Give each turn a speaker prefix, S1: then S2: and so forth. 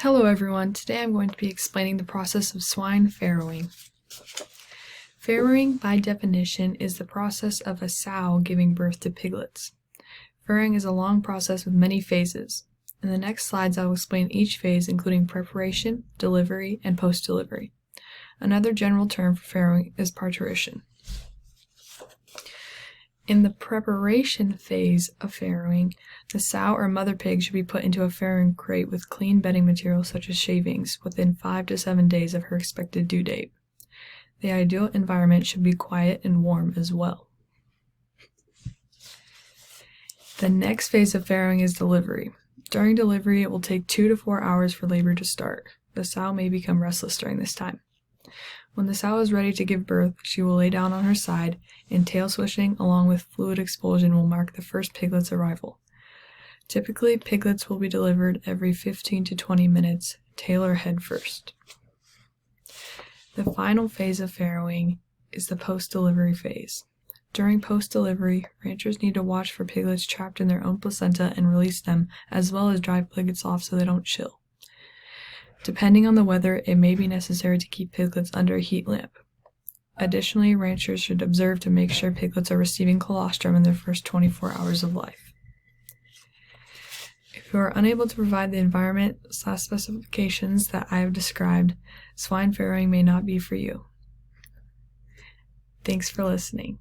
S1: Hello everyone, today I'm going to be explaining the process of swine farrowing. Farrowing, by definition, is the process of a sow giving birth to piglets. Farrowing is a long process with many phases. In the next slides I will explain each phase, including preparation, delivery, and post-delivery. Another general term for farrowing is partition. In the preparation phase of farrowing, the sow or mother pig should be put into a farrowing crate with clean bedding material such as shavings within 5 to 7 days of her expected due date. The ideal environment should be quiet and warm as well. The next phase of farrowing is delivery. During delivery, it will take 2 to 4 hours for labor to start. The sow may become restless during this time. When the sow is ready to give birth, she will lay down on her side, and tail swishing along with fluid expulsion will mark the first piglet's arrival. Typically, piglets will be delivered every 15 to 20 minutes, tail or head first. The final phase of farrowing is the post-delivery phase. During post-delivery, ranchers need to watch for piglets trapped in their own placenta and release them, as well as dry piglets off so they don't chill. Depending on the weather, it may be necessary to keep piglets under a heat lamp. Additionally, ranchers should observe to make sure piglets are receiving colostrum in their first 24 hours of life. If you are unable to provide the environment/specifications that I have described, swine farrowing may not be for you. Thanks for listening.